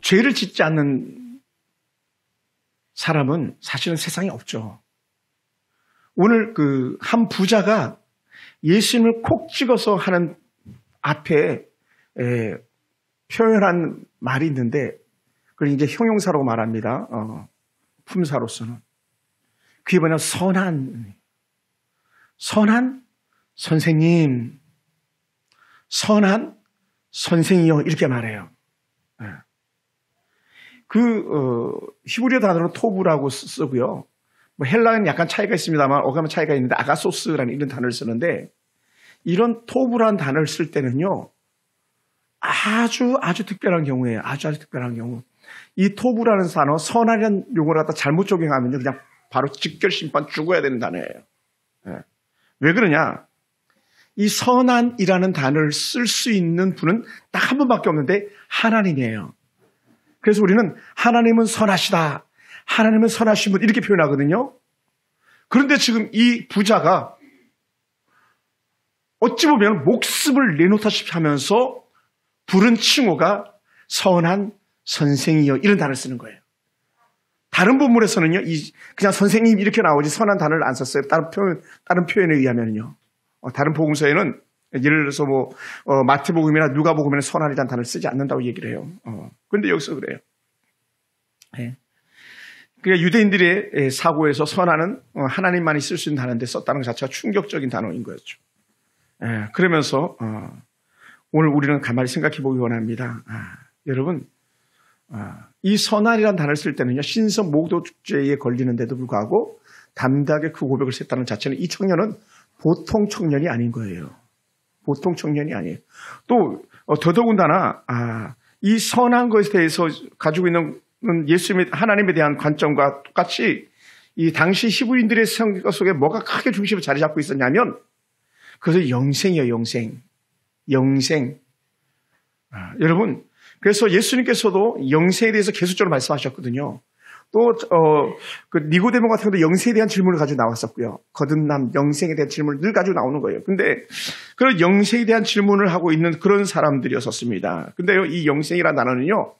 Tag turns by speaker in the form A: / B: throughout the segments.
A: 죄를 짓지 않는 사람은 사실은 세상에 없죠. 오늘 한 부자가 예수님을 콕 찍어서 하는 앞에 표현한 말이 있는데, 그걸 이제 형용사로 말합니다. 품사로서는. 그게 뭐냐, 선한 선생님, 선한 선생이요, 이렇게 말해요. 히브리어 단어로 토부라고 쓰고요. 뭐 헬라어는 약간 차이가 있습니다만 어감은 차이가 있는데 아가소스라는 이런 단어를 쓰는데, 이런 토부라는 단어를 쓸 때는요, 아주 특별한 경우에요. 아주 특별한 경우. 이 토부라는 단어, 선한이라는 용어를 갖다 잘못 적용하면 그냥 바로 직결 심판 죽어야 되는 단어예요. 왜 그러냐? 이 선한이라는 단어를 쓸 수 있는 분은 딱 한 분밖에 없는데 하나님이에요. 그래서 우리는 하나님은 선하시다, 하나님은 선하신 분, 이렇게 표현하거든요. 그런데 지금 이 부자가 어찌 보면 목숨을 내놓다시피 하면서 부른 칭호가 선한 선생이여, 이런 단어를 쓰는 거예요. 다른 본문에서는요, 그냥 선생님 이렇게 나오지 선한 단어를 안 썼어요. 다른 표현에 의하면요. 다른 복음서에는 예를 들어서 마태복음이나 누가복음에는 선한이라는 단어를 쓰지 않는다고 얘기를 해요. 그런데 여기서 그래요. 네. 그러니까 유대인들의 사고에서 선한은 하나님만이 쓸 수 있는 단어인데 썼다는 것 자체가 충격적인 단어인 거였죠. 그러면서 오늘 우리는 가만히 생각해 보기 원합니다. 여러분, 이 선한이라는 단어를 쓸 때는요, 신성 모독죄에 걸리는데도 불구하고 담대하게 그 고백을 했다는 자체는 이 청년은 보통 청년이 아닌 거예요. 보통 청년이 아니에요. 또 더더군다나 이 선한 것에 대해서 가지고 있는 예수님의 하나님에 대한 관점과 똑같이 이 당시 히브리인들의 생각 속에 뭐가 크게 중심을 자리 잡고 있었냐면 그것은 영생이에요. 영생. 여러분, 그래서 예수님께서도 영생에 대해서 계속적으로 말씀하셨거든요. 또 니고데모 같은 경우도 영생에 대한 질문을 가지고 나왔었고요. 거듭남, 영생에 대한 질문을 늘 가지고 나오는 거예요. 근데 그런 영생에 대한 질문을 하고 있는 그런 사람들이었었습니다. 근데요, 이 영생이라는 단어는요,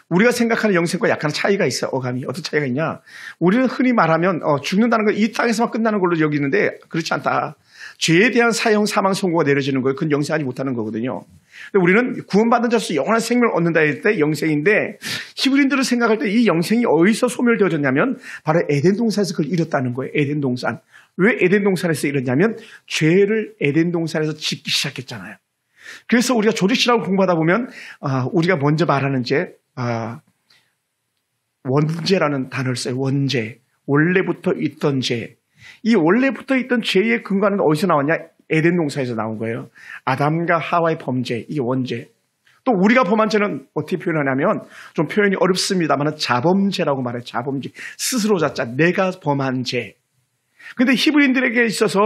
A: 우리가 생각하는 영생과 약간 차이가 있어요. 어감이. 어떤 차이가 있냐? 우리는 흔히 말하면 죽는다는 건 이 땅에서만 끝나는 걸로 여기는데 그렇지 않다. 죄에 대한 사형, 사망 선고가 내려지는 거예요. 그건 영생하지 못하는 거거든요. 근데 우리는 구원받은 자로서 영원한 생명을 얻는다 할 때 영생인데, 히브리인들은 생각할 때 이 영생이 어디서 소멸되어졌냐면 바로 에덴 동산에서 그걸 이뤘다는 거예요. 에덴 동산. 왜 에덴 동산에서 이뤘냐면 죄를 에덴 동산에서 짓기 시작했잖아요. 그래서 우리가 조직신학을 공부하다 보면 우리가 먼저 말하는 죄, 원죄라는 단어를 써요. 원죄. 원래부터 있던 죄. 이 원래부터 있던 죄의 근거는 어디서 나왔냐? 에덴 동산에서 나온 거예요. 아담과 하와의 범죄, 이게 원죄. 또 우리가 범한 죄는 어떻게 표현하냐면, 좀 표현이 어렵습니다만 자범죄라고 말해요. 자범죄. 스스로 자자, 내가 범한 죄. 근데 히브리인들에게 있어서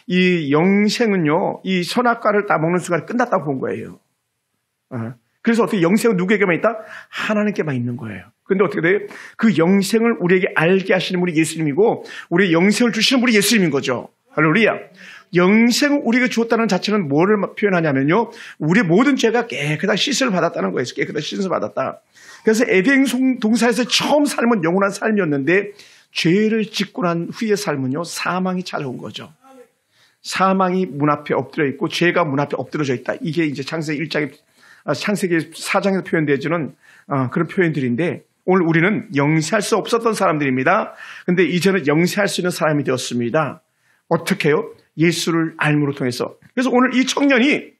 A: 이 영생은요, 이 선악과를 따먹는 순간에 끝났다고 본 거예요. 그래서 어떻게 영생은 누구에게만 있다? 하나님께만 있는 거예요. 근데 어떻게 돼요? 그 영생을 우리에게 알게 하시는 분이 예수님이고, 우리의 영생을 주시는 분이 예수님인 거죠. 할렐루야. 영생을 우리에게 주었다는 자체는 뭐를 표현하냐면요, 우리의 모든 죄가 깨끗한 씻음을 받았다는 거예요. 깨끗한 씻음을 받았다. 그래서 에덴 동산에서 처음 삶은 영원한 삶이었는데, 죄를 짓고 난 후의 삶은요, 사망이 찾아온 거죠. 사망이 문 앞에 엎드려 있고 죄가 문 앞에 엎드려져 있다. 이게 이제 창세기 4장에서 표현되어지는 그런 표현들인데, 오늘 우리는 영세할 수 없었던 사람들입니다. 근데 이제는 영세할 수 있는 사람이 되었습니다. 어떻게 해요? 예수를 알므로 통해서. 그래서 오늘 이 청년이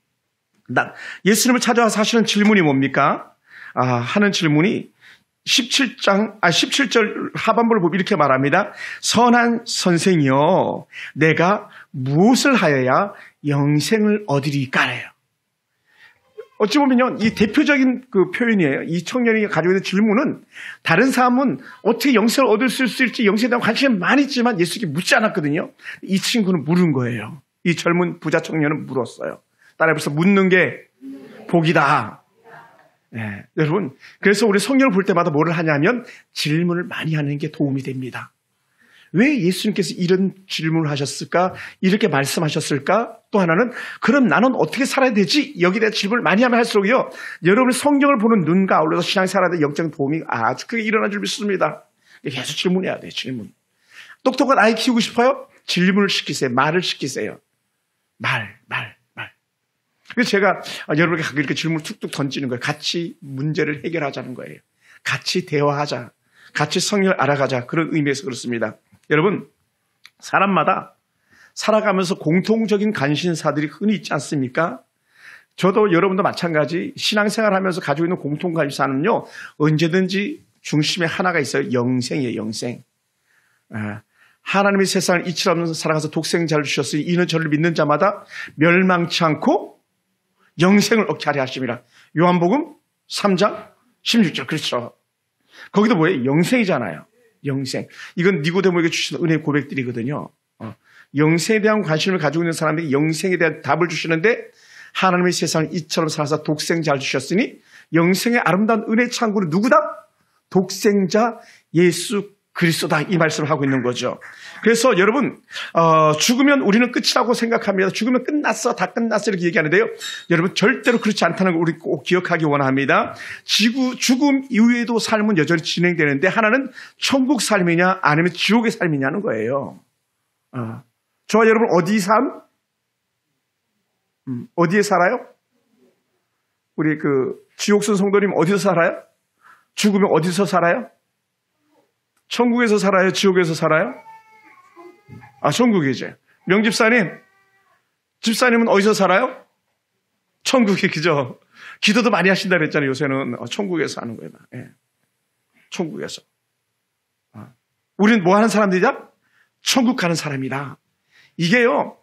A: 예수님을 찾아와서 하시는 질문이 뭡니까? 하는 질문이 17절 하반부를 보면 이렇게 말합니다. 선한 선생이여, 내가 무엇을 하여야 영생을 얻으리까래요. 어찌 보면요, 이 대표적인 그 표현이에요. 이 청년이 가지고 있는 질문은, 다른 사람은 어떻게 영생을 얻을 수 있을지 영생에 대한 관심이 많이 있지만 예수께 묻지 않았거든요. 이 친구는 물은 거예요. 이 젊은 부자 청년은 물었어요. 따라해서 묻는 게 복이다. 네, 여러분, 그래서 우리 성경을 볼 때마다 뭐를 하냐면 질문을 많이 하는 게 도움이 됩니다. 왜 예수님께서 이런 질문을 하셨을까? 이렇게 말씀하셨을까? 또 하나는 그럼 나는 어떻게 살아야 되지? 여기에 대한 질문을 많이 하면 할수록요, 여러분이 성경을 보는 눈과 아울러서 신앙생활에 영적 도움이 아주 크게 일어날 줄 믿습니다. 계속 질문해야 돼요. 질문. 똑똑한 아이 키우고 싶어요? 질문을 시키세요. 말을 시키세요. 말. 그래서 제가 여러분에게 가끔 이렇게 질문을 툭툭 던지는 거예요. 같이 문제를 해결하자는 거예요. 같이 대화하자. 같이 성경을 알아가자. 그런 의미에서 그렇습니다. 여러분, 사람마다 살아가면서 공통적인 관심사들이 흔히 있지 않습니까? 저도 여러분도 마찬가지 신앙생활 하면서 가지고 있는 공통 관심사는요, 언제든지 중심에 하나가 있어요. 영생이에요. 영생. 하나님의 세상을 이치없는 사랑하서 독생자를 주셨으니 이는 저를 믿는 자마다 멸망치 않고 영생을 얻게 하려 하심이라. 요한복음 3장 16절. 그렇죠. 거기도 뭐예요? 영생이잖아요. 영생. 이건 니고데모에게 주신 은혜의 고백들이거든요. 영생에 대한 관심을 가지고 있는 사람에게 영생에 대한 답을 주시는데, 하나님의 세상을 이처럼 살아서 독생자를 주셨으니 영생의 아름다운 은혜 창구는 누구다? 독생자 예수 그리스도다. 이 말씀을 하고 있는 거죠. 그래서 여러분, 죽으면 우리는 끝이라고 생각합니다. 죽으면 끝났어, 다 끝났어 이렇게 얘기하는데요. 여러분, 절대로 그렇지 않다는 걸 우리 꼭 기억하기 원합니다. 죽음 이후에도 삶은 여전히 진행되는데, 하나는 천국 삶이냐 아니면 지옥의 삶이냐는 거예요. 저와 여러분 어디 삶? 어디에 살아요? 우리 지옥순 성도님 어디서 살아요? 죽으면 어디서 살아요? 천국에서 살아요? 지옥에서 살아요? 천국이죠. 명집사님, 집사님은 어디서 살아요? 천국이, 그죠? 기도도 많이 하신다 그랬잖아요. 요새는 천국에서 하는 거예요. 예. 천국에서. 우리는 뭐 하는 사람들이냐? 천국 가는 사람이다. 이게요,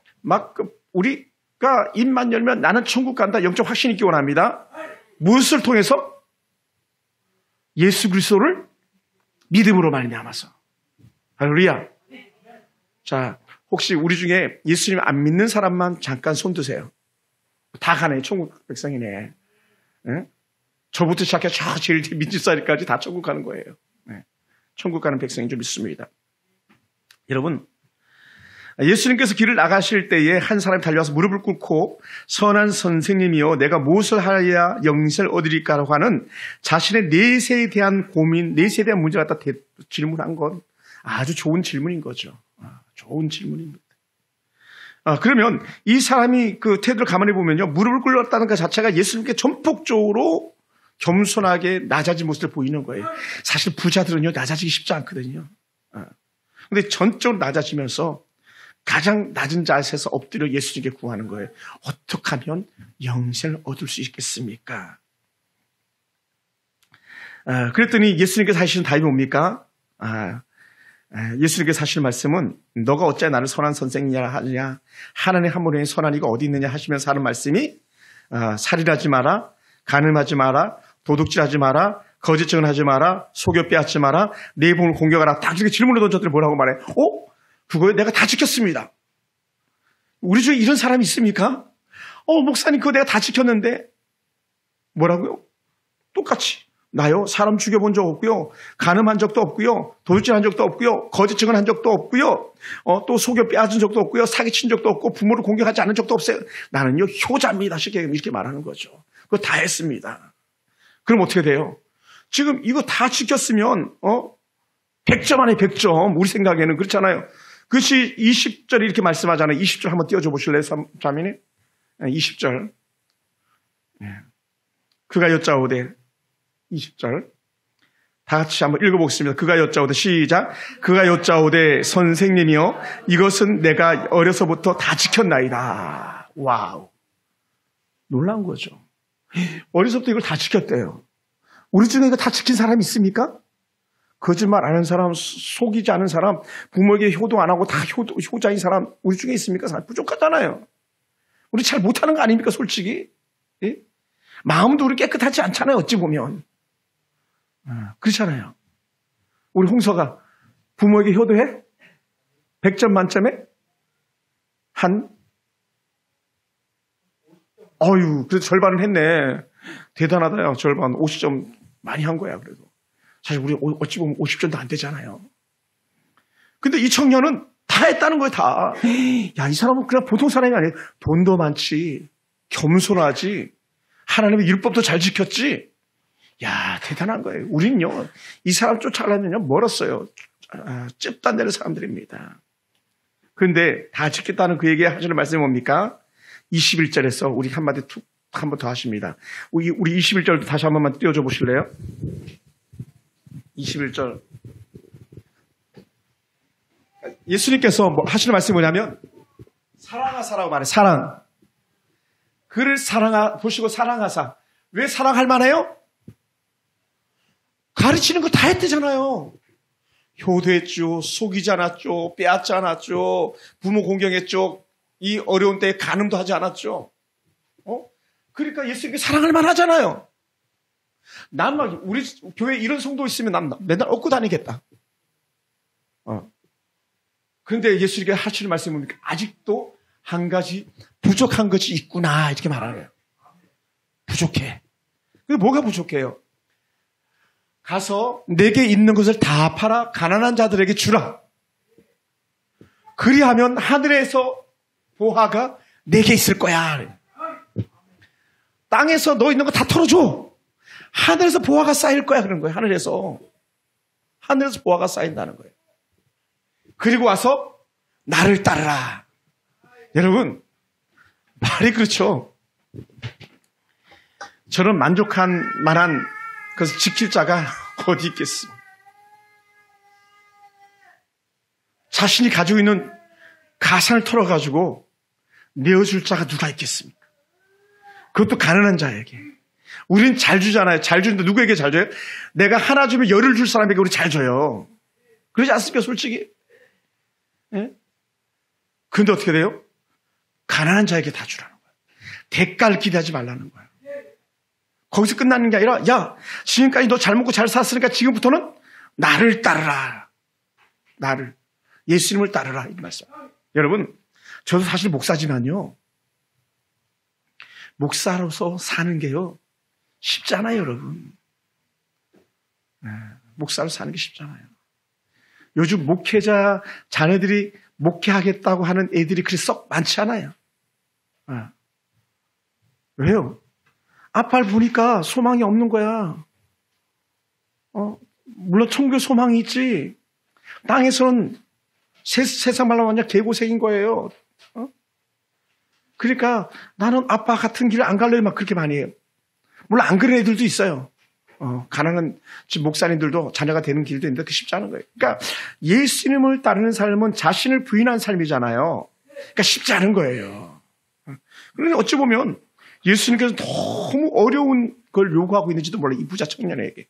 A: 우리가 입만 열면 나는 천국 간다, 영적 확신 있기 원합니다. 무엇을 통해서? 예수 그리스도를 믿음으로 말미암아서. 할렐루야. 자, 혹시 우리 중에 예수님 안 믿는 사람만 잠깐 손 드세요. 다 가네. 천국 백성이네. 네? 저부터 시작해 저 제일 민주사리까지 다 천국 가는 거예요. 네. 천국 가는 백성인 줄 믿습니다. 여러분, 예수님께서 길을 나가실 때에 한 사람이 달려와서 무릎을 꿇고 선한 선생님이요, 내가 무엇을 하여야 영생을 얻으리까라고 하는 자신의 내세에 대한 고민, 내세에 대한 문제를 갖다 질문한 건 아주 좋은 질문인 거죠. 좋은 질문입니다. 그러면 이 사람이 그 태도를 가만히 보면요, 무릎을 꿇었다는 것 자체가 예수님께 전폭적으로 겸손하게 낮아진 모습을 보이는 거예요. 사실 부자들은요, 낮아지기 쉽지 않거든요. 근데 전적으로 낮아지면서 가장 낮은 자세에서 엎드려 예수님께 구하는 거예요. 어떻게 하면 영생을 얻을 수 있겠습니까? 그랬더니 예수님께서 하시는 답이 뭡니까? 예수님께서 하시는 말씀은 너가 어찌 나를 선한 선생이냐 하느냐, 하나님 한 분의 선한 이가 어디 있느냐 하시면서 하는 말씀이 살인하지 마라, 간음하지 마라, 도둑질하지 마라, 거짓 증언하지 마라, 속여 빼앗지 마라, 내 몸을 공격하라. 딱 이렇게 질문을 던졌더니 뭐라고 말해? 그거에 내가 다 지켰습니다. 우리 중에 이런 사람이 있습니까? 목사님 그거 내가 다 지켰는데. 뭐라고요? 똑같이. 나요? 사람 죽여본 적 없고요. 간음한 적도 없고요. 도둑질한 적도 없고요. 거짓 증언한 적도 없고요. 또 속여 빼앗은 적도 없고요. 사기친 적도 없고 부모를 공격하지 않은 적도 없어요. 나는요, 효자입니다. 쉽게 이렇게 말하는 거죠. 그거 다 했습니다. 그럼 어떻게 돼요? 지금 이거 다 지켰으면 100점 안에 100점. 우리 생각에는 그렇잖아요. 그것이 20절 이렇게 말씀하잖아요. 20절 한번 띄워줘 보실래요, 자매님? 20절. 그가 여짜오되, 20절. 다 같이 한번 읽어보겠습니다. 그가 여짜오되, 시작. 그가 여짜오되, 선생님이여, 이것은 내가 어려서부터 다 지켰나이다. 와우. 놀라운 거죠. 어려서부터 이걸 다 지켰대요. 우리 중에 이거 다 지킨 사람이 있습니까? 거짓말 안 하는 사람, 속이지 않은 사람, 부모에게 효도 안 하고 다 효자인 사람 우리 중에 있습니까? 부족하잖아요. 우리 잘 못하는 거 아닙니까, 솔직히? 예? 마음도 우리 깨끗하지 않잖아요, 어찌 보면. 그렇잖아요. 우리 홍서가 부모에게 효도해? 100점 만점에? 그래도 절반은 했네. 대단하다요, 절반. 50점 많이 한 거야, 그래도. 사실 우리 어찌 보면 50점도 안 되잖아요. 근데 이 청년은 다 했다는 거예요, 다. 야, 이 사람은 그냥 보통 사람이 아니에요. 돈도 많지, 겸손하지, 하나님의 율법도 잘 지켰지. 야, 대단한 거예요. 우린요, 이 사람 쫓아가려면요, 멀었어요. 찝도 안 되는 사람들입니다. 그런데 다 지켰다는 그에게 하시는 말씀이 뭡니까? 21절에서 우리 한마디 한 번 더 하십니다. 우리 21절도 다시 한 번만 띄워줘 보실래요? 21절. 예수님께서 뭐 하시는 말씀이 뭐냐면, 사랑하사라고 말해요. 사랑. 그를 보시고 사랑하사. 왜 사랑할 만해요? 가르치는 거 다 했대잖아요. 효도했죠. 속이지 않았죠. 빼앗지 않았죠. 부모 공경했죠. 이 어려운 때에 간음도 하지 않았죠. 그러니까 예수님께 사랑할 만하잖아요. 난 막 우리 교회에 이런 성도 있으면 난 맨날 얻고 다니겠다. 그런데 예수님께 하시는 말씀이 뭡니까? 아직도 한 가지 부족한 것이 있구나, 이렇게 말하는 거예요. 부족해. 근데 뭐가 부족해요? 가서 내게 있는 것을 다 팔아 가난한 자들에게 주라. 그리하면 하늘에서 보화가 내게 있을 거야. 땅에서 너 있는 거 다 털어줘. 하늘에서 보화가 쌓일 거야, 그런 거예요. 하늘에서 보화가 쌓인다는 거예요. 그리고 와서 나를 따르라. 여러분, 말이 그렇죠. 저는 만족한 만한 그것을 지킬 자가 어디 있겠습니까? 자신이 가지고 있는 가산을 털어가지고 내어줄 자가 누가 있겠습니까? 그것도 가난한 자에게. 우린 잘 주잖아요. 잘 주는데 누구에게 잘 줘요? 내가 하나 주면 열을 줄 사람에게 우리 잘 줘요. 그러지 않습니까, 솔직히? 예? 그런데 어떻게 돼요? 가난한 자에게 다 주라는 거예요. 대가를 기대하지 말라는 거예요. 거기서 끝나는 게 아니라, 야, 지금까지 너 잘 먹고 잘 살았으니까 지금부터는 나를 따르라. 나를. 예수님을 따르라. 이 말씀. 여러분, 저도 사실 목사지만요. 목사로서 사는 게요, 쉽지 않아요, 여러분. 목사로 사는 게 쉽잖아요. 요즘 목회자 자녀들이 목회하겠다고 하는 애들이 그리 썩 많지 않아요. 왜요? 앞을 보니까 소망이 없는 거야. 물론 천국에 소망이 있지. 땅에서는 세상 말로 완전 개고생인 거예요. 그러니까 나는 아빠 같은 길을 안 갈래요, 막 그렇게 많이 해요. 물론 안 그런 애들도 있어요. 가난한 집 목사님들도 자녀가 되는 길도 있는데 그게 쉽지 않은 거예요. 그러니까 예수님을 따르는 삶은 자신을 부인한 삶이잖아요. 그러니까 쉽지 않은 거예요. 그러니 어찌 보면 예수님께서 너무 어려운 걸 요구하고 있는지도 몰라요, 이 부자 청년에게.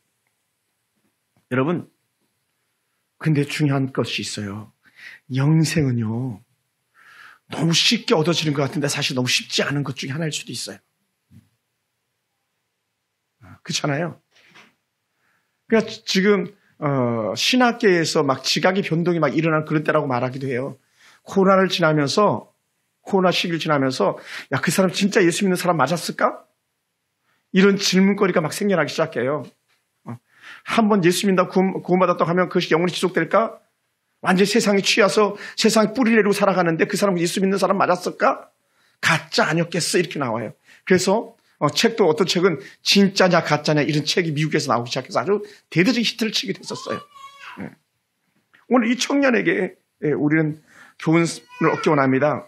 A: 여러분, 근데 중요한 것이 있어요. 영생은요, 너무 쉽게 얻어지는 것 같은데 사실 너무 쉽지 않은 것 중에 하나일 수도 있어요. 그렇잖아요. 그러니까 지금 신학계에서 막 지각의 변동이 막 일어난 그런 때라고 말하기도 해요. 코로나 시기를 지나면서, 야, 그 사람 진짜 예수 믿는 사람 맞았을까? 이런 질문거리가 막 생겨나기 시작해요. 한번 예수 믿는다고 구원받았다고 하면 그것이 영원히 지속될까? 완전히 세상에 취해서 세상에 뿌리를 내리고 살아가는데 그 사람은 예수 믿는 사람 맞았을까? 가짜 아니었겠어? 이렇게 나와요. 그래서 책도, 어떤 책은 진짜냐 가짜냐 이런 책이 미국에서 나오기 시작해서 아주 대대적인 히트를 치게 됐었어요. 오늘 이 청년에게 우리는 교훈을 얻기 원합니다.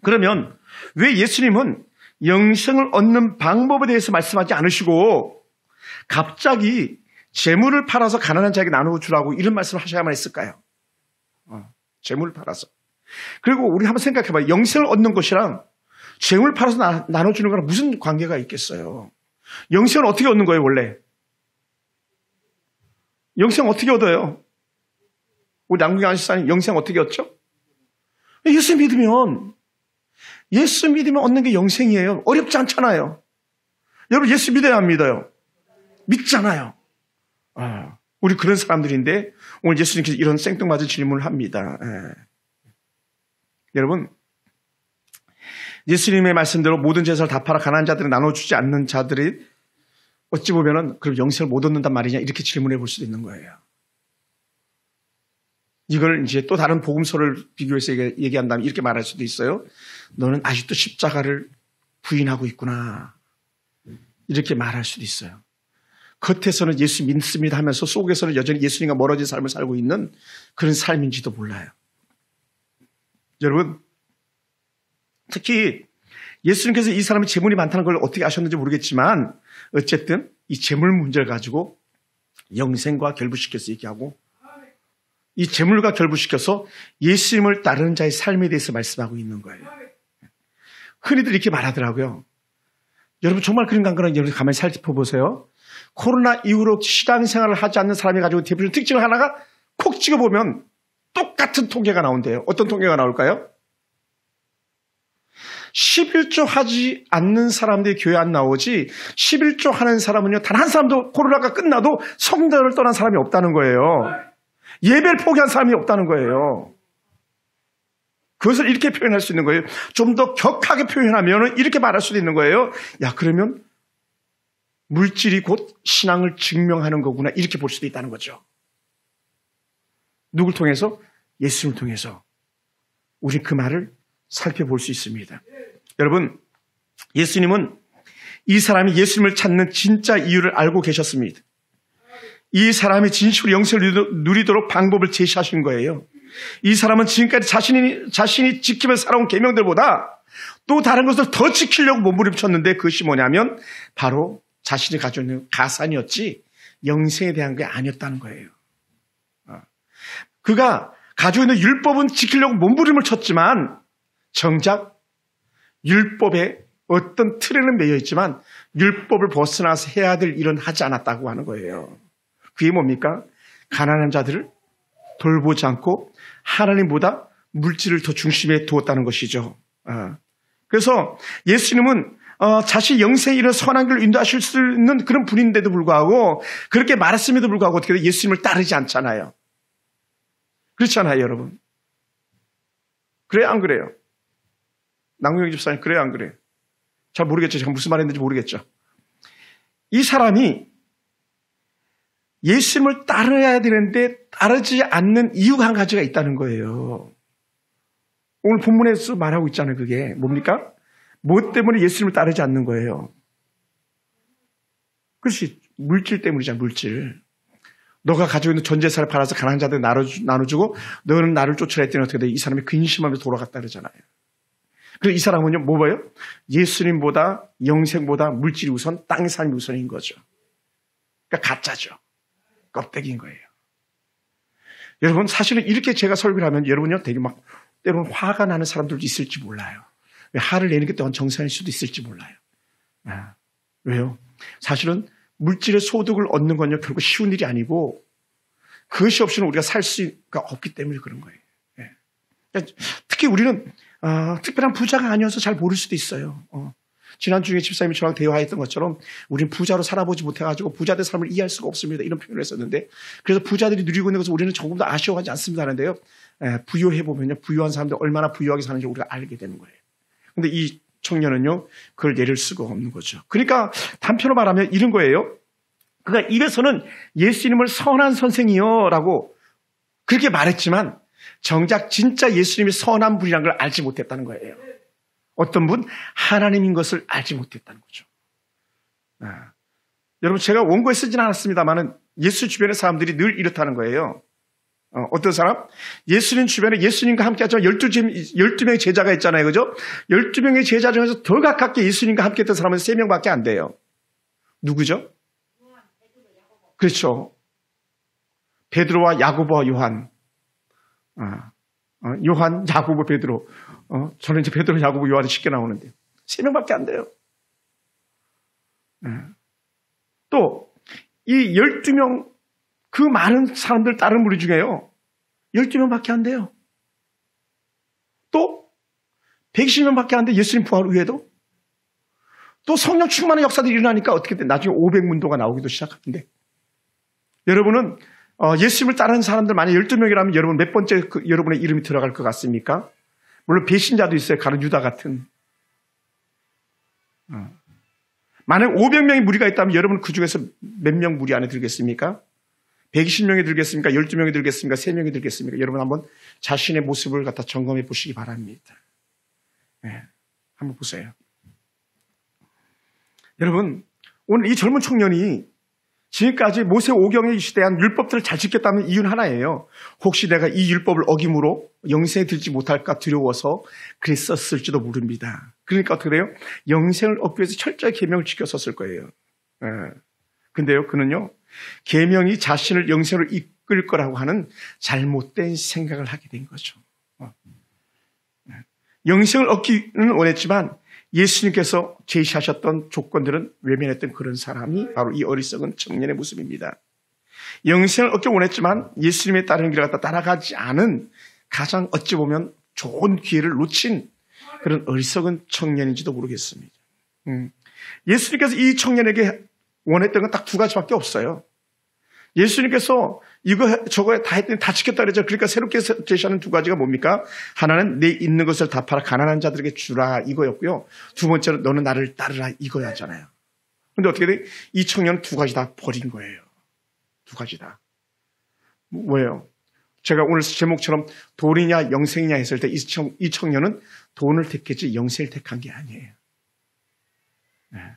A: 그러면 왜 예수님은 영생을 얻는 방법에 대해서 말씀하지 않으시고 갑자기 재물을 팔아서 가난한 자에게 나누어 주라고 이런 말씀을 하셔야만 했을까요? 재물을 팔아서. 그리고 우리 한번 생각해봐요. 영생을 얻는 것이랑 재물을 팔아서 나눠주는 거랑 무슨 관계가 있겠어요? 영생을 어떻게 얻는 거예요, 원래? 영생 어떻게 얻어요? 우리 남궁경 안식사님 영생 어떻게 얻죠? 예수 믿으면 얻는 게 영생이에요. 어렵지 않잖아요. 여러분, 예수 믿어야 안 믿어요? 믿잖아요. 우리 그런 사람들인데 오늘 예수님께서 이런 생뚱맞은 질문을 합니다. 여러분, 예수님의 말씀대로 모든 재산을 다 팔아 가난한 자들을 나눠주지 않는 자들이 어찌 보면은 그럼 영생을 못 얻는단 말이냐 이렇게 질문해 볼 수도 있는 거예요. 이걸 이제 또 다른 복음서를 비교해서 얘기한다면 이렇게 말할 수도 있어요. 너는 아직도 십자가를 부인하고 있구나. 이렇게 말할 수도 있어요. 겉에서는 예수 믿습니다 하면서 속에서는 여전히 예수님과 멀어진 삶을 살고 있는 그런 삶인지도 몰라요. 여러분, 특히 예수님께서 이 사람이 재물이 많다는 걸 어떻게 아셨는지 모르겠지만 어쨌든 이 재물 문제를 가지고 영생과 결부시켜서 얘기하고 이 재물과 결부시켜서 예수님을 따르는 자의 삶에 대해서 말씀하고 있는 거예요. 흔히들 이렇게 말하더라고요. 여러분 정말 그런가 안 그런가 여러분 가만히 살펴보세요. 코로나 이후로 신앙생활을 하지 않는 사람이 가지고 대표적인 특징을 하나가 콕 찍어보면 똑같은 통계가 나온대요. 어떤 통계가 나올까요? 11조 하지 않는 사람들이 교회 안 나오지 11조 하는 사람은요 단 한 사람도 코로나가 끝나도 성전을 떠난 사람이 없다는 거예요. 예배를 포기한 사람이 없다는 거예요. 그것을 이렇게 표현할 수 있는 거예요. 좀 더 격하게 표현하면 이렇게 말할 수도 있는 거예요. 야, 그러면 물질이 곧 신앙을 증명하는 거구나. 이렇게 볼 수도 있다는 거죠. 누굴 통해서? 예수님을 통해서. 우리 그 말을 살펴볼 수 있습니다. 여러분, 예수님은 이 사람이 예수님을 찾는 진짜 이유를 알고 계셨습니다. 이 사람이 진실로 영생을 누리도록 방법을 제시하신 거예요. 이 사람은 지금까지 자신이 지키며 살아온 계명들보다 또 다른 것을 더 지키려고 몸부림쳤는데 그것이 뭐냐면 바로 자신이 가지고 있는 가산이었지 영생에 대한 게 아니었다는 거예요. 그가 가지고 있는 율법은 지키려고 몸부림을 쳤지만 정작 율법에 어떤 틀에는 매여 있지만 율법을 벗어나서 해야 될 일은 하지 않았다고 하는 거예요. 그게 뭡니까? 가난한 자들을 돌보지 않고 하나님보다 물질을 더 중심에 두었다는 것이죠. 그래서 예수님은 자신 영생에 이른 선한 길을 인도하실 수 있는 그런 분인데도 불구하고 그렇게 말했음에도 불구하고 어떻게 돼요? 예수님을 따르지 않잖아요. 그렇잖아요, 여러분. 그래요, 안 그래요? 남궁영 집사님, 그래요, 안 그래요? 잘 모르겠죠. 제가 무슨 말 했는지 모르겠죠. 이 사람이 예수님을 따라야 되는데 따르지 않는 이유가 한 가지가 있다는 거예요. 오늘 본문에서 말하고 있잖아요. 그게 뭡니까? 뭐 때문에 예수님을 따르지 않는 거예요? 그렇지. 물질 때문이잖아. 물질. 너가 가지고 있는 전 재산을 팔아서 가난한 자들 나눠주고 너는 나를 쫓으라 했더니 어떻게 돼? 이 사람이 근심하면서 돌아갔다 그러잖아요. 그래서 이 사람은요. 뭐예요? 예수님보다 영생보다 물질이 우선 땅의 삶이 우선인 거죠. 그러니까 가짜죠. 껍데기인 거예요. 여러분 사실은 이렇게 제가 설교를 하면 여러분요 되게 막 때로는 화가 나는 사람들도 있을지 몰라요. 왜 화를 내는 게 또한 정상일 수도 있을지 몰라요. 왜요? 사실은 물질의 소득을 얻는 건요 결국 쉬운 일이 아니고 그것이 없이는 우리가 살 수가 없기 때문에 그런 거예요. 특히 우리는 특별한 부자가 아니어서 잘 모를 수도 있어요. 지난주에 집사님이 저랑 대화했던 것처럼 우리는 부자로 살아보지 못해가지고 부자들의 삶을 이해할 수가 없습니다. 이런 표현을 했었는데 그래서 부자들이 누리고 있는 것을 우리는 조금 더 아쉬워하지 않습니다 하는데요. 부유해보면요. 부유한 사람들 얼마나 부유하게 사는지 우리가 알게 되는 거예요. 근데 이 청년은요. 그걸 내릴 수가 없는 거죠. 그러니까 단편으로 말하면 이런 거예요. 그가 입에서는 예수님을 선한 선생이요 라고 그렇게 말했지만 정작 진짜 예수님이 선한 분이라는 걸 알지 못했다는 거예요. 어떤 분? 하나님인 것을 알지 못했다는 거죠. 여러분 제가 원고에 쓰진 않았습니다만 예수 주변의 사람들이 늘 이렇다는 거예요. 어떤 사람? 예수님 주변에 예수님과 함께 하지만 12명의 제자가 있잖아요. 그죠? 12명의 제자 중에서 더 가깝게 예수님과 함께 했던 사람은 3명밖에 안 돼요. 누구죠? 그렇죠. 베드로와 야고보와 요한. 요한, 야고보, 베드로. 저는 이제 베드로, 야고보, 요한이 쉽게 나오는데 3명밖에 안 돼요. 또 이 12명 그 많은 사람들 다른 무리 중에요. 12명밖에 안 돼요. 또 120명밖에 안 돼. 예수님 부활 후에도. 또 성령 충만의 역사들이 일어나니까 어떻게 돼? 나중에 500문도가 나오기도 시작하는데 여러분은 예수님을 따르는 사람들 만약 12명이라면 여러분 몇 번째 여러분의 이름이 들어갈 것 같습니까? 물론 배신자도 있어요. 가룟 유다 같은. 만약 500명의 무리가 있다면 여러분 그 중에서 몇 명 무리 안에 들겠습니까? 120명이 들겠습니까? 12명이 들겠습니까? 3명이 들겠습니까? 여러분 한번 자신의 모습을 갖다 점검해 보시기 바랍니다. 네, 한번 보세요. 여러분, 오늘 이 젊은 청년이 지금까지 모세 오경의 시대한 율법들을 잘 지켰다는 이유는 하나예요. 혹시 내가 이 율법을 어김으로 영생에 들지 못할까 두려워서 그랬었을지도 모릅니다. 그러니까 어떻게 돼요? 영생을 얻기 위해서 철저히 계명을 지켰었을 거예요. 근데요, 그는요, 계명이 자신을 영생으로 이끌 거라고 하는 잘못된 생각을 하게 된 거죠. 영생을 얻기는 원했지만 예수님께서 제시하셨던 조건들은 외면했던 그런 사람이 바로 이 어리석은 청년의 모습입니다. 영생을 얻기 원했지만 예수님의 따르는 길을 갖다 따라가지 않은 가장 어찌 보면 좋은 기회를 놓친 그런 어리석은 청년인지도 모르겠습니다. 예수님께서 이 청년에게 원했던 건 딱 두 가지밖에 없어요. 예수님께서 이거 저거 다 했더니 다 지켰다 그러죠. 그러니까 새롭게 제시하는 두 가지가 뭡니까? 하나는 내 있는 것을 다 팔아 가난한 자들에게 주라 이거였고요. 두 번째는 너는 나를 따르라 이거였잖아요. 그런데 어떻게 돼? 이 청년은 두 가지 다 버린 거예요. 두 가지 다. 뭐예요? 제가 오늘 제목처럼 돈이냐 영생이냐 했을 때 이 청년은 돈을 택했지 영생을 택한 게 아니에요. 네.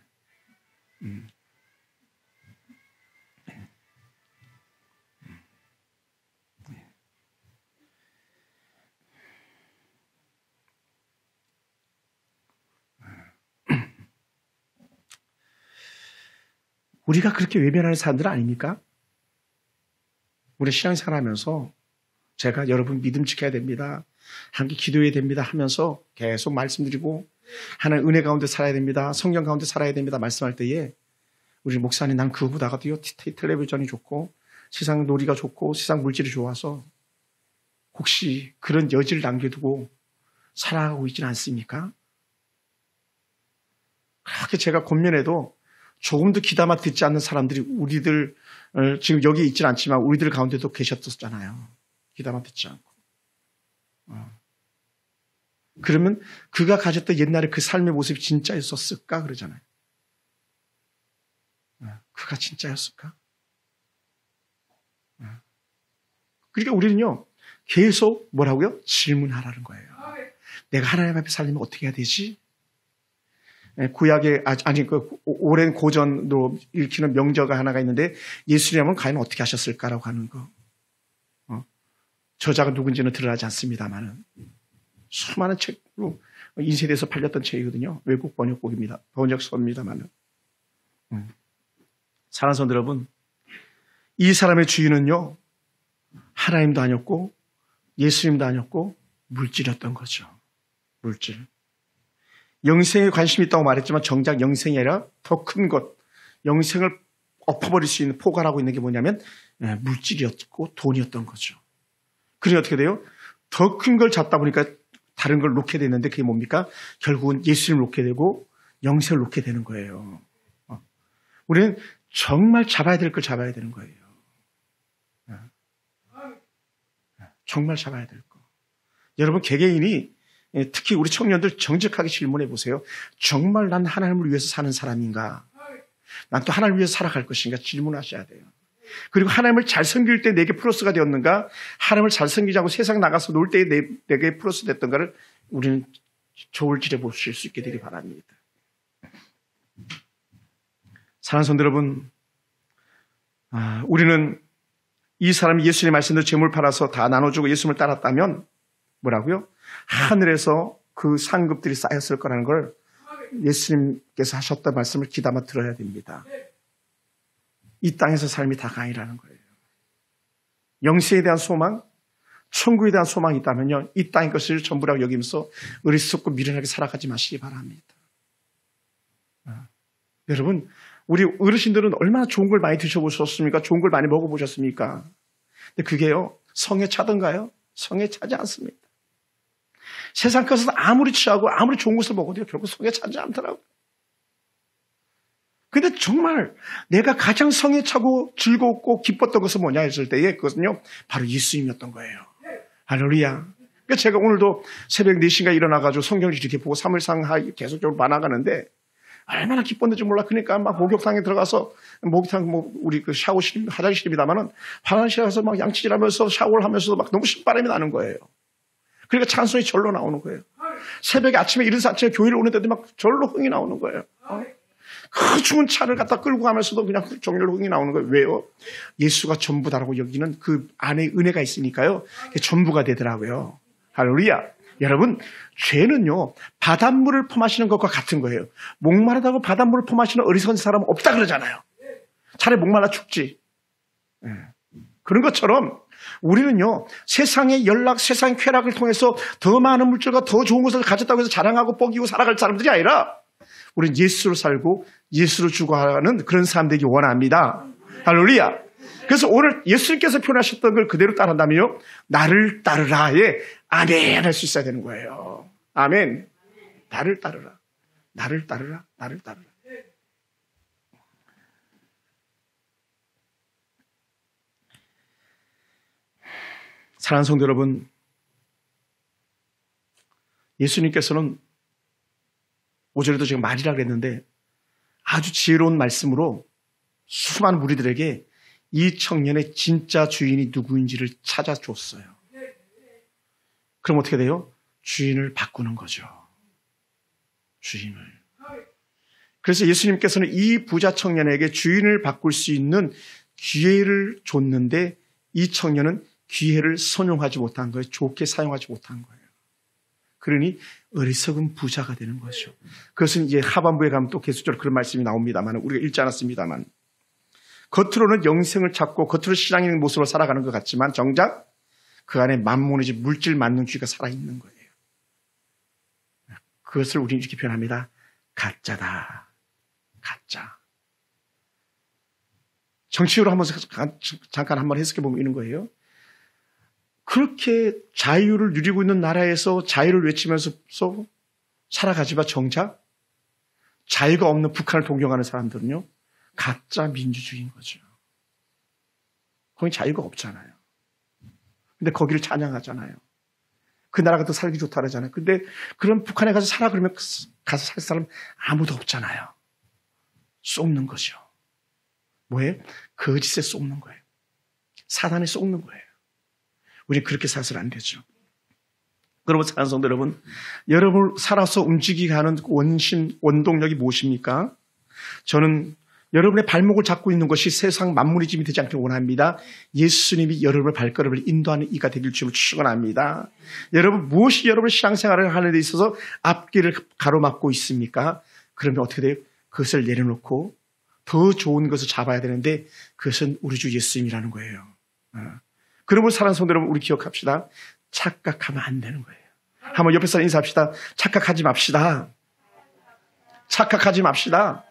A: 우리가 그렇게 외면하는 사람들 아닙니까? 우리 신앙생활 하면서 제가 여러분 믿음 지켜야 됩니다. 함께 기도해야 됩니다 하면서 계속 말씀드리고 하나님 은혜 가운데 살아야 됩니다. 성경 가운데 살아야 됩니다. 말씀할 때에 우리 목사님 난 그거보다가도요 텔레비전이 좋고 세상 놀이가 좋고 세상 물질이 좋아서 혹시 그런 여지를 남겨두고 살아가고 있지는 않습니까? 그렇게 제가 권면해도 조금도 귀담아 듣지 않는 사람들이 우리들 지금 여기 있지는 않지만 우리들 가운데도 계셨었잖아요. 귀담아 듣지 않고. 그러면 그가 가졌던 옛날에 그 삶의 모습이 진짜였었을까 그러잖아요. 그가 진짜였을까? 그러니까 우리는요 계속 뭐라고요? 질문하라는 거예요. 내가 하나님 앞에 살려면 어떻게 해야 되지? 구약에 오랜 고전도 읽히는 명저가 하나가 있는데 예수님은 과연 어떻게 하셨을까라고 하는 거. 저자가 누군지는 드러나지 않습니다만은 수많은 책으로 인쇄돼서 팔렸던 책이거든요. 외국 번역서입니다만은. 사랑하는 성도 여러분, 이 사람의 주인은요 하나님도 아니었고 예수님도 아니었고 물질이었던 거죠. 물질. 영생에 관심이 있다고 말했지만 정작 영생이 아니라 더 큰 것, 영생을 엎어버릴 수 있는 포괄하고 있는 게 뭐냐면 물질이었고 돈이었던 거죠. 그러니 어떻게 돼요? 더 큰 걸 잡다 보니까 다른 걸 놓게 되는데 그게 뭡니까? 결국은 예수님을 놓게 되고 영생을 놓게 되는 거예요. 우리는 정말 잡아야 될 걸 잡아야 되는 거예요. 정말 잡아야 될 거. 여러분 개개인이 특히 우리 청년들 정직하게 질문해 보세요. 정말 난 하나님을 위해서 사는 사람인가? 난 또 하나님을 위해서 살아갈 것인가? 질문하셔야 돼요. 그리고 하나님을 잘 섬길 때 내게 플러스가 되었는가? 하나님을 잘 섬기자고 세상 나가서 놀 때 내게 플러스 됐던가를 우리는 저울질해 보실 수 있게 되기 바랍니다. 사랑하는 성도 여러분, 우리는 이 사람이 예수님의 말씀대로 재물 팔아서 다 나눠주고 예수님을 따랐다면 뭐라고요? 하늘에서 그 상급들이 쌓였을 거라는 걸 예수님께서 하셨던 말씀을 귀담아 들어야 됩니다. 이 땅에서 삶이 다가 아니라는 거예요. 영생에 대한 소망, 천국에 대한 소망이 있다면요, 이 땅의 것을 전부라고 여기면서 어리석고 미련하게 살아가지 마시기 바랍니다. 여러분, 우리 어르신들은 얼마나 좋은 걸 많이 드셔보셨습니까? 좋은 걸 많이 먹어보셨습니까? 근데 그게요, 성에 차던가요? 성에 차지 않습니다. 세상 것은 아무리 취하고 아무리 좋은 것을 먹어도 결국 성에 차지 않더라고요. 근데 정말 내가 가장 성에 차고 즐겁고 기뻤던 것은 뭐냐 했을 때에 그것은요, 바로 예수님이었던 거예요. 할렐루야. 그러니까 제가 오늘도 새벽 4시인가 일어나가지고 성경을 이렇게 보고 3일상 계속적으로 만나가는데 얼마나 기뻤는지 몰라. 그러니까 막 목욕탕에 들어가서, 목욕탕, 우리 그 샤워실, 화장실입니다만은, 화장실에 가서 막 양치질하면서 샤워를 하면서도 막 너무 신바람이 나는 거예요. 그러니까 찬송이 절로 나오는 거예요. 새벽에 아침에 일어나서 아침에 교회를 오는데도 막 절로 흥이 나오는 거예요. 그 추운 차를 갖다 끌고 가면서도 그냥 정렬로 흥이 나오는 거예요. 왜요? 예수가 전부다라고 여기는 그 안에 은혜가 있으니까요. 그게 전부가 되더라고요. 할렐루야. 여러분, 죄는요, 바닷물을 퍼마시는 것과 같은 거예요. 목마르다고 바닷물을 퍼마시는 어리석은 사람은 없다 그러잖아요. 차라리 목말라 죽지. 그런 것처럼 우리는요, 세상의 연락, 세상의 쾌락을 통해서 더 많은 물질과 더 좋은 것을 가졌다고 해서 자랑하고 뻐기고 살아갈 사람들이 아니라 우리는 예수로 살고 예수로 죽어가는 그런 사람 되기 원합니다. 할렐루야. 그래서 오늘 예수님께서 표현하셨던 걸 그대로 따른다면요, 나를 따르라에 아멘 할 수 있어야 되는 거예요. 아멘. 나를 따르라. 나를 따르라. 나를 따르라. 사랑하는 성도 여러분, 예수님께서는 5절에도 지금 말이라 그랬는데 아주 지혜로운 말씀으로 수많은 무리들에게 이 청년의 진짜 주인이 누구인지를 찾아줬어요. 그럼 어떻게 돼요? 주인을 바꾸는 거죠. 주인을. 그래서 예수님께서는 이 부자 청년에게 주인을 바꿀 수 있는 기회를 줬는데 이 청년은 기회를 선용하지 못한 거예요. 좋게 사용하지 못한 거예요. 그러니 어리석은 부자가 되는 거죠. 그것은 이제 하반부에 가면 또 계속적으로 그런 말씀이 나옵니다만 우리가 읽지 않았습니다만 겉으로는 영생을 찾고 겉으로 신앙의 모습으로 살아가는 것 같지만 정작 그 안에 만몬이지 물질 만능주의가 살아있는 거예요. 그것을 우리는 이렇게 표현합니다. 가짜다. 가짜. 정치적으로 한번 잠깐 한번 해석해 보면 이런 거예요. 그렇게 자유를 누리고 있는 나라에서 자유를 외치면서 살아가지만 정작 자유가 없는 북한을 동경하는 사람들은요, 가짜 민주주의인 거죠. 거기 자유가 없잖아요. 근데 거기를 찬양하잖아요. 그 나라가 더 살기 좋다 그러잖아요. 근데 그런 북한에 가서 살아 그러면 가서 살 사람 아무도 없잖아요. 쏟는 거죠. 뭐예요? 거짓에 쏟는 거예요. 사단에 쏟는 거예요. 우리 그렇게 살아서는 안 되죠. 여러분, 사랑하는 성도 여러분, 여러분 살아서 움직이게 하는 원동력이 무엇입니까? 저는 여러분의 발목을 잡고 있는 것이 세상 만물의 짐이 되지 않길 원합니다. 예수님이 여러분의 발걸음을 인도하는 이가 되길 주님을 축원합니다. 여러분, 무엇이 여러분의 신앙생활을 하는 데 있어서 앞길을 가로막고 있습니까? 그러면 어떻게 돼요? 그것을 내려놓고 더 좋은 것을 잡아야 되는데 그것은 우리 주 예수님이라는 거예요. 그러므로 사랑하는 성도 여러분, 우리 기억합시다. 착각하면 안 되는 거예요. 한번 옆에 사람 인사합시다. 착각하지 맙시다. 착각하지 맙시다.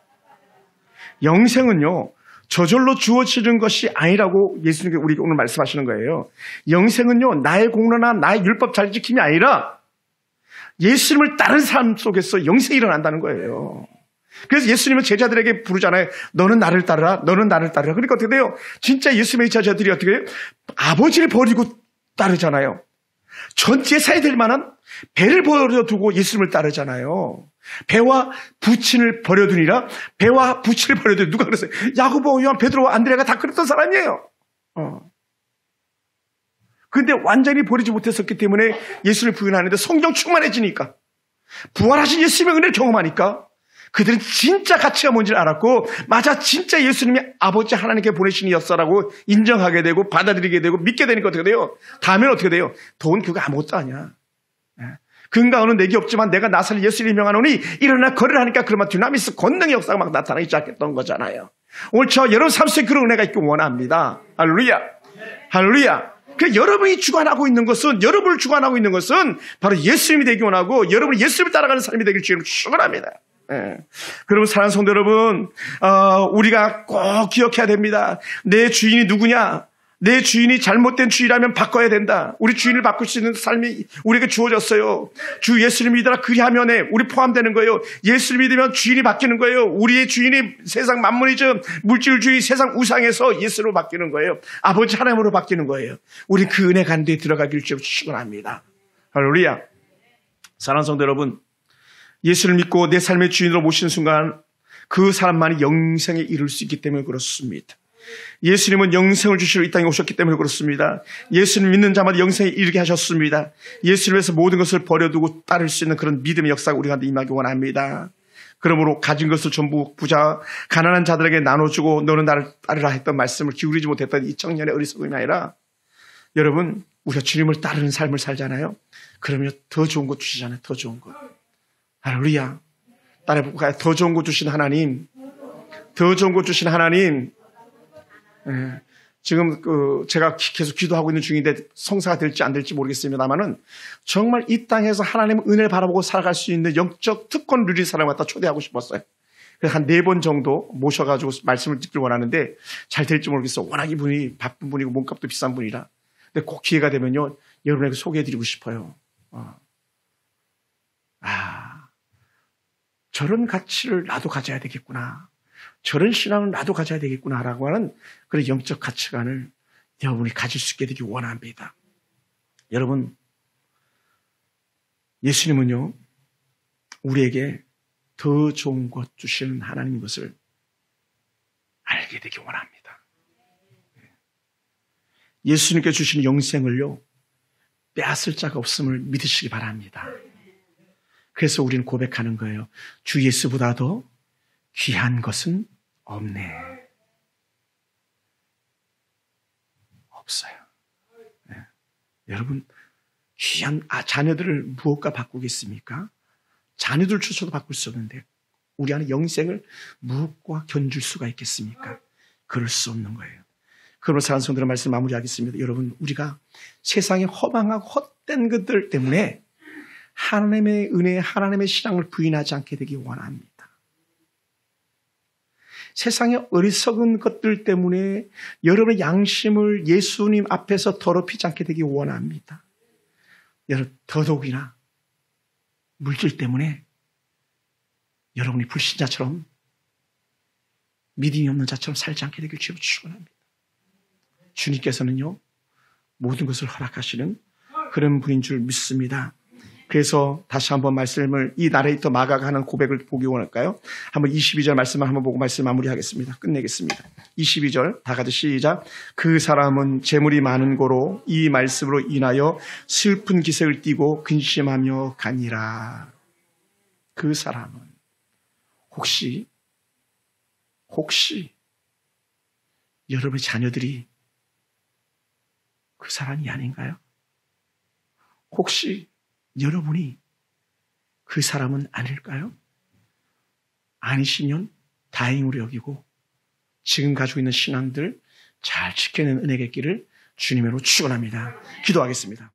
A: 영생은요, 저절로 주어지는 것이 아니라고 예수님께서 우리에게 오늘 말씀하시는 거예요. 영생은요, 나의 공로나 나의 율법 잘 지킴이 아니라 예수님을 따른 삶 속에서 영생이 일어난다는 거예요. 그래서 예수님은 제자들에게 부르잖아요. 너는 나를 따르라. 너는 나를 따르라. 그러니까 어떻게 돼요? 진짜 예수님의 제자들이 어떻게 해요? 아버지를 버리고 따르잖아요. 전 제사에 될 만한 배를 버려두고 예수님을 따르잖아요. 배와 부친을 버려두니라. 배와 부친을 버려두니 누가 그랬어요? 야고보, 요한, 베드로, 안드레가 다 그랬던 사람이에요. 그런데 완전히 버리지 못했었기 때문에 예수를 부인하는데 성령 충만해지니까, 부활하신 예수님의 은혜를 경험하니까 그들은 진짜 가치가 뭔지를 알았고, 맞아, 진짜 예수님이 아버지 하나님께 보내신 이었어라고 인정하게 되고 받아들이게 되고 믿게 되니까 어떻게 돼요? 다음에는 어떻게 돼요? 돈 그거 아무것도 아니야. 근가는 내게 없지만 내가 나사를 예수를 명하노니 일어나 걸으라 하니까 그러면 dynamis 권능의 역사가 막 나타나기 시작했던 거잖아요. 오늘 저 여러분 삶 속에 그런 은혜가 있길 원합니다. 할렐루야. 할렐루야. 그 여러분이 주관하고 있는 것은, 여러분을 주관하고 있는 것은 바로 예수님이 되기 원하고 여러분이 예수님을 따라가는 삶이 되길 주님을 축원합니다. 그러면 사랑하는 성도 여러분, 우리가 꼭 기억해야 됩니다. 내 주인이 누구냐? 내 주인이 잘못된 주인이라면 바꿔야 된다. 우리 주인을 바꿀 수 있는 삶이 우리에게 주어졌어요. 주 예수를 믿으라 그리하면 우리 포함되는 거예요. 예수를 믿으면 주인이 바뀌는 거예요. 우리의 주인이 세상 만물이즘 물질주의 세상 우상에서 예수로 바뀌는 거예요. 아버지 하나님으로 바뀌는 거예요. 우리 그 은혜 가운데 들어가길 주님 축원합니다. 할렐루야. 사랑하는 성도 여러분, 예수를 믿고 내 삶의 주인으로 모시는 순간 그 사람만이 영생에 이를 수 있기 때문에 그렇습니다. 예수님은 영생을 주시러 이 땅에 오셨기 때문에 그렇습니다. 예수님 믿는 자마다 영생에 이르게 하셨습니다. 예수님에서 모든 것을 버려두고 따를 수 있는 그런 믿음의 역사가 우리한테 임하기 원합니다. 그러므로 가진 것을 전부 부자 가난한 자들에게 나눠주고 너는 나를 따르라 했던 말씀을 기울이지 못했던 이 청년의 어리석음이 아니라, 여러분 우리가 주님을 따르는 삶을 살잖아요. 그러면 더 좋은 것 주시잖아요. 더 좋은 것. 할렐루야. 따라해볼까요? 더 좋은 것 주신 하나님, 더 좋은 것 주신 하나님. 예. 지금 제가 계속 기도하고 있는 중인데 성사가 될지 안 될지 모르겠습니다만은, 정말 이 땅에서 하나님의 은혜를 바라보고 살아갈 수 있는 영적 특권 누린 사람을 갖다 초대하고 싶었어요. 그래서 한 4번 정도 모셔가지고 말씀을 듣길 원하는데 잘 될지 모르겠어요. 워낙 이분이 바쁜 분이고 몸값도 비싼 분이라. 근데 꼭 기회가 되면요, 여러분에게 소개해드리고 싶어요. 저런 가치를 나도 가져야 되겠구나. 저런 신앙을 나도 가져야 되겠구나라고 하는 그런 영적 가치관을 여러분이 가질 수 있게 되기 원합니다. 여러분, 예수님은요, 우리에게 더 좋은 것 주시는 하나님인 것을 알게 되기 원합니다. 예수님께 주시는 영생을요, 빼앗을 자가 없음을 믿으시기 바랍니다. 그래서 우리는 고백하는 거예요. 주 예수보다도 귀한 것은 없네. 없어요. 네. 여러분, 귀한 자녀들을 무엇과 바꾸겠습니까? 자녀들조차도 바꿀 수 없는데 우리 안에 영생을 무엇과 견줄 수가 있겠습니까? 그럴 수 없는 거예요. 그러므로 사랑하는 성도들 말씀 마무리하겠습니다. 여러분, 우리가 세상에 허망하고 헛된 것들 때문에 하나님의 은혜, 하나님의 신앙을 부인하지 않게 되기 원합니다. 세상의 어리석은 것들 때문에 여러분의 양심을 예수님 앞에서 더럽히지 않게 되기 원합니다. 여러분, 더더욱이나 물질 때문에 여러분이 불신자처럼, 믿음이 없는 자처럼 살지 않게 되길 주님을 축원합니다. 주님께서는요, 모든 것을 허락하시는 그런 분인 줄 믿습니다. 그래서 다시 한번 말씀을, 이 나레이터 마가가 하는 고백을 보기 원할까요? 한번 22절 말씀을 한번 보고 말씀 마무리하겠습니다. 끝내겠습니다. 22절 다 같이 시작. 그 사람은 재물이 많은 고로 이 말씀으로 인하여 슬픈 기색을 띠고 근심하며 가니라. 그 사람은 혹시 여러분의 자녀들이 그 사람이 아닌가요? 혹시 여러분이 그 사람은 아닐까요? 아니시면 다행으로 여기고 지금 가지고 있는 신앙들 잘 지켜내는 은혜가 있기를 주님으로 축원합니다. 기도하겠습니다.